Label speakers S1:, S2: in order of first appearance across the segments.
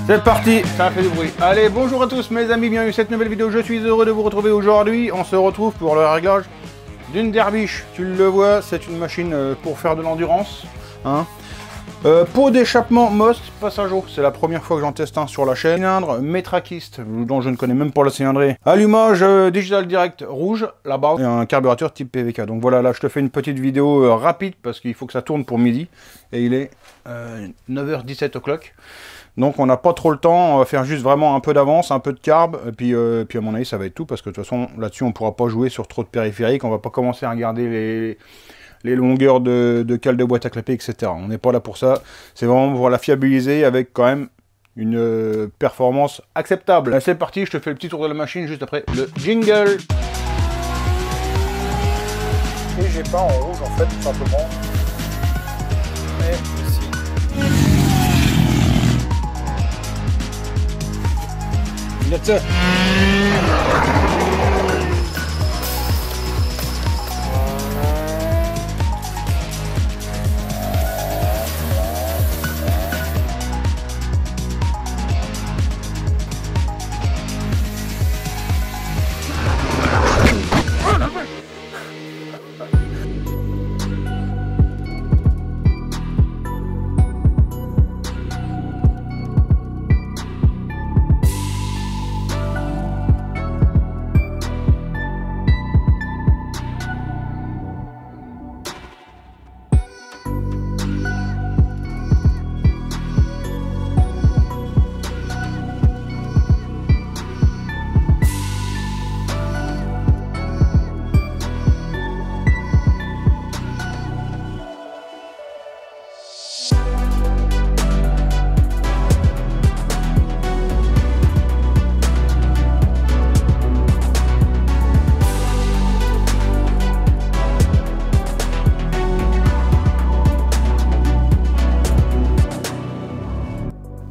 S1: C'est parti, ça a fait du bruit. Allez, bonjour à tous mes amis, bienvenue dans cette nouvelle vidéo. Je suis heureux de vous retrouver aujourd'hui. On se retrouve pour le réglage d'une derbiche. Tu le vois, c'est une machine pour faire de l'endurance. Hein. Pot d'échappement Most passage eau, c'est la première fois que j'en teste un sur la chaîne. Cylindre métrakiste, dont je ne connais même pas la cylindrée. Allumage digital direct rouge, là-bas. Et un carburateur type PVK. Donc voilà, là je te fais une petite vidéo rapide parce qu'il faut que ça tourne pour midi. Et il est 9h17 o'clock. Donc on n'a pas trop le temps, on va faire juste vraiment un peu d'avance, un peu de carb, et puis à mon avis ça va être tout, parce que de toute façon là-dessus on ne pourra pas jouer sur trop de périphériques, on va pas commencer à regarder les longueurs de cale de boîte à clapper, etc. On n'est pas là pour ça, c'est vraiment pour la fiabiliser avec quand même une performance acceptable. C'est parti, je te fais le petit tour de la machine juste après le jingle. Et j'ai pas en rouge en fait, tout simplement. Mais ici. That's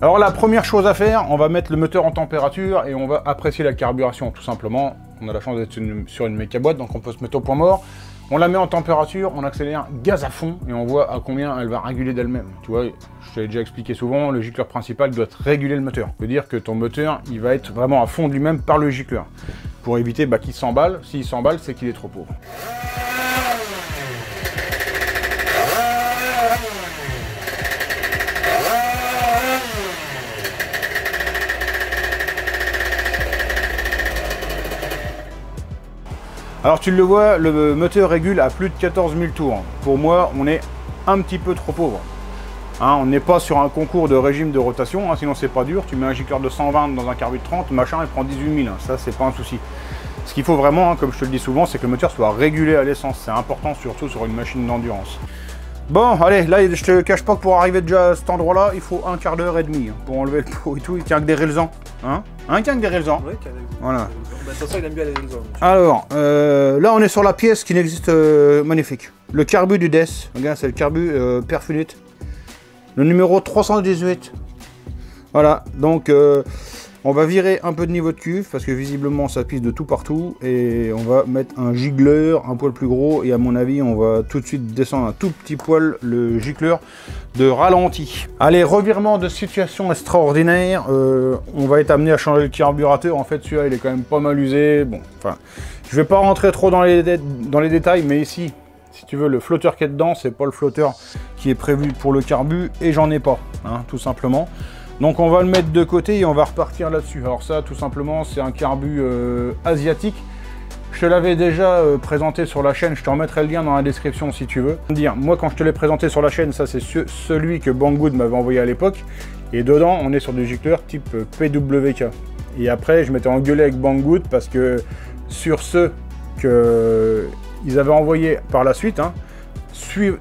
S1: Alors la première chose à faire, on va mettre le moteur en température et on va apprécier la carburation tout simplement. On a la chance d'être sur une méca boîte, donc on peut se mettre au point mort. On la met en température, on accélère gaz à fond et on voit à combien elle va réguler d'elle-même. Tu vois, je t'avais déjà expliqué souvent, le gicleur principal doit réguler le moteur. Ça veut dire que ton moteur, il va être vraiment à fond de lui-même par le gicleur. Pour éviter qu'il s'emballe. S'il s'emballe, c'est qu'il est trop pauvre. Alors tu le vois, le moteur régule à plus de 14 000 tours. Pour moi, on est un petit peu trop pauvre. Hein, on n'est pas sur un concours de régime de rotation, hein, sinon c'est pas dur. Tu mets un gicleur de 120 dans un carbu de 30, machin, il prend 18 000. Hein, ça, c'est pas un souci. Ce qu'il faut vraiment, hein, comme je te le dis souvent, c'est que le moteur soit régulé à l'essence. C'est important, surtout sur une machine d'endurance. Bon, allez, là, je te cache pas que pour arriver déjà à cet endroit-là, il faut un quart d'heure et demi pour enlever le pot et tout. Il tient que des rélzans. Hein, il tient que des rélzans.
S2: Ouais,
S1: voilà.
S2: De toute façon, il aime bien les rélzans.
S1: Alors, là, on est sur la pièce qui n'existe magnifique. Le carbu du DES. Regarde, c'est le carbu Perfunit. Le numéro 318. Voilà, donc on va virer un peu de niveau de cuve parce que visiblement ça pisse de tout partout et on va mettre un gicleur un poil plus gros et à mon avis on va tout de suite descendre un tout petit poil le gicleur de ralenti. Allez, revirement de situation extraordinaire, on va être amené à changer le carburateur. En fait celui-là il est quand même pas mal usé. Bon, enfin, je vais pas rentrer trop dans les détails, mais ici, si tu veux, le flotteur qui est dedans, c'est pas le flotteur qui est prévu pour le carbu et j'en ai pas, hein, tout simplement. Donc on va le mettre de côté et on va repartir là-dessus. Alors ça, tout simplement, c'est un carbu asiatique. Je te l'avais déjà présenté sur la chaîne, je te remettrai le lien dans la description si tu veux. Moi, quand je te l'ai présenté sur la chaîne, ça c'est celui que Banggood m'avait envoyé à l'époque. Et dedans, on est sur des gicleurs type PWK. Et après, je m'étais engueulé avec Banggood parce que sur ceux qu'ils avaient envoyés par la suite, hein,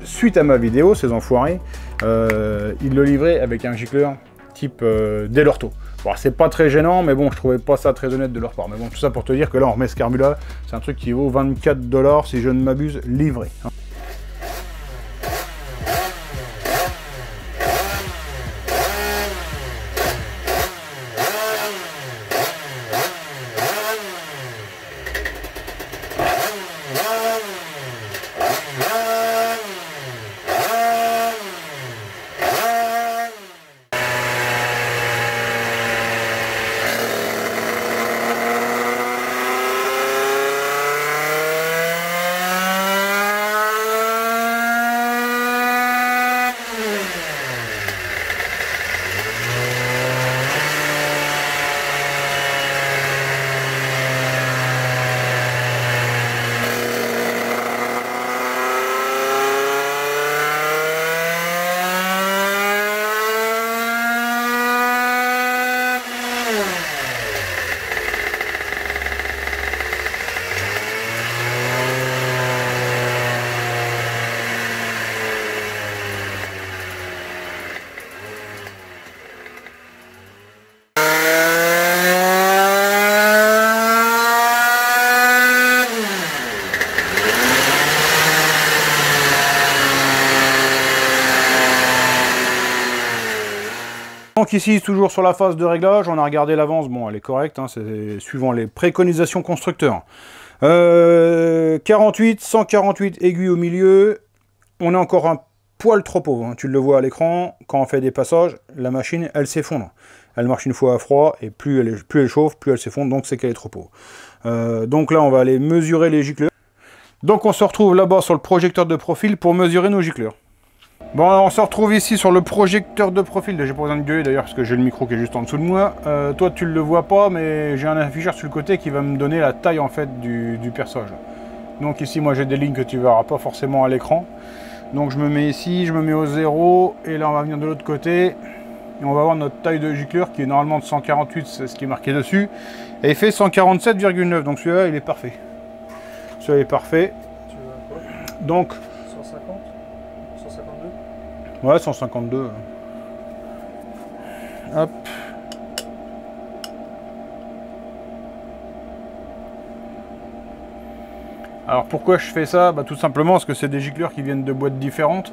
S1: suite à ma vidéo, ces enfoirés, ils le livraient avec un gicleur type Delorto. Bon, c'est pas très gênant, mais bon, je trouvais pas ça très honnête de leur part. Mais bon, tout ça pour te dire que là, on remet ce carbu là, c'est un truc qui vaut 24 $, si je ne m'abuse, livré. Donc ici, toujours sur la phase de réglage, on a regardé l'avance, bon elle est correcte, hein, c'est suivant les préconisations constructeurs. 48, 148 aiguilles au milieu, on est encore un poil trop pauvre, hein. Tu le vois à l'écran, quand on fait des passages, la machine elle s'effondre. Elle marche une fois à froid, et plus elle chauffe, plus elle s'effondre, donc c'est qu'elle est trop pauvre. Donc là on va aller mesurer les gicleurs. Donc on se retrouve là-bas sur le projecteur de profil pour mesurer nos gicleurs. Bon, on se retrouve ici sur le projecteur de profil. J'ai pas besoin de gueuler d'ailleurs parce que j'ai le micro qui est juste en dessous de moi. Toi tu le vois pas, mais j'ai un afficheur sur le côté qui va me donner la taille en fait du perçage. Donc ici moi j'ai des lignes que tu verras pas forcément à l'écran. Donc je me mets ici, je me mets au 0 et là on va venir de l'autre côté. Et on va voir notre taille de gicleur qui est normalement de 148, c'est ce qui est marqué dessus. Et il fait 147,9, donc celui-là il est parfait. Celui-là est parfait.
S2: Tu veux quoi?
S1: Donc
S2: 150? 152?
S1: ouais, 152. Hop. Alors pourquoi je fais ça? Bah, tout simplement parce que c'est des gicleurs qui viennent de boîtes différentes.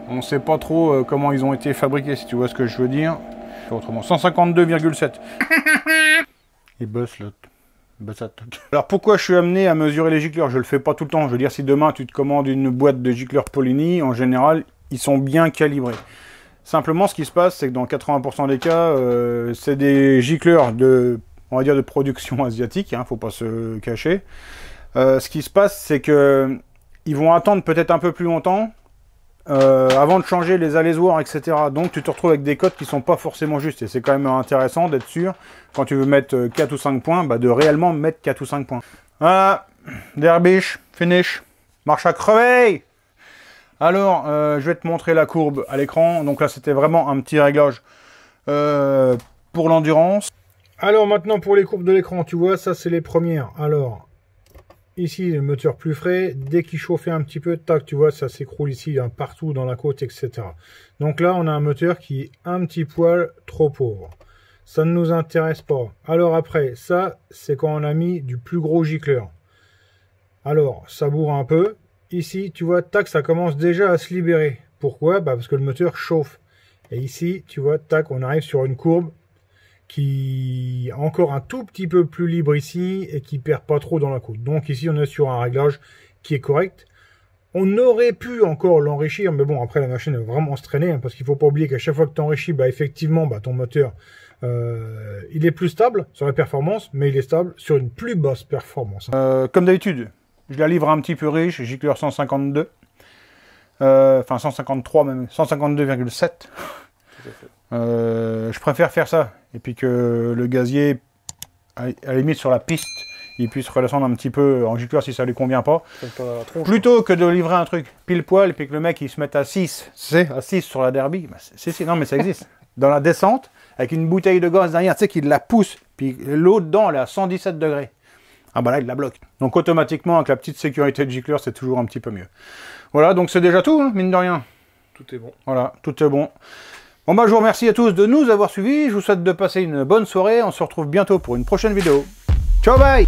S1: On ne sait pas trop comment ils ont été fabriqués, si tu vois ce que je veux dire. Autrement, 152,7. Il bosse là. Alors pourquoi je suis amené à mesurer les gicleurs? Je le fais pas tout le temps. Je veux dire, si demain tu te commandes une boîte de gicleurs Polini, en général, ils sont bien calibrés. Simplement, ce qui se passe, c'est que dans 80% des cas, c'est des gicleurs de, on va dire, de production asiatique, hein, faut pas se cacher. Ce qui se passe, c'est que ils vont attendre peut-être un peu plus longtemps avant de changer les alésoirs, etc. Donc tu te retrouves avec des cotes qui sont pas forcément justes. Et c'est quand même intéressant d'être sûr, quand tu veux mettre 4 ou 5 points, bah, de réellement mettre 4 ou 5 points. Voilà, derbiche, finish, marche à crever. Alors, je vais te montrer la courbe à l'écran. Donc là, c'était vraiment un petit réglage pour l'endurance. Alors maintenant, pour les courbes de l'écran, tu vois, ça c'est les premières. Alors, ici, le moteur plus frais, dès qu'il chauffait un petit peu, tac, tu vois, ça s'écroule ici, hein, partout dans la côte, etc. Donc là, on a un moteur qui est un petit poil trop pauvre. Ça ne nous intéresse pas. Alors après, ça, c'est quand on a mis du plus gros gicleur. Alors, ça bourre un peu. Ici, tu vois, tac, ça commence déjà à se libérer. Pourquoi? Bah, parce que le moteur chauffe. Et ici, tu vois, tac, on arrive sur une courbe qui est encore un tout petit peu plus libre ici et qui perd pas trop dans la côte. Donc ici on est sur un réglage qui est correct. On aurait pu encore l'enrichir, mais bon, après la machine va vraiment se traîner, hein, parce qu'il faut pas oublier qu'à chaque fois que tu enrichis, bah, effectivement, bah, ton moteur il est plus stable sur la performance, mais il est stable sur une plus basse performance. Comme d'habitude, je la livre un petit peu riche, gicleur 152, enfin 153 même, 152,7. Je préfère faire ça, et puis que le gazier, à la limite sur la piste, il puisse redescendre un petit peu en gicleur si ça lui convient pas. Plutôt que de livrer un truc pile poil, et puis que le mec il se mette à 6, c'est à 6 sur la derby, bah, non mais ça existe. Dans la descente, avec une bouteille de gaz derrière, tu sais qu'il la pousse, puis l'eau dedans elle est à 117 degrés. Ah bah là il la bloque. Donc automatiquement avec la petite sécurité de gicleur, c'est toujours un petit peu mieux. Voilà, donc c'est déjà tout, hein, mine de rien.
S2: Tout est bon. Voilà,
S1: tout est bon. Bon bah je vous remercie à tous de nous avoir suivis, je vous souhaite de passer une bonne soirée, on se retrouve bientôt pour une prochaine vidéo. Ciao, bye!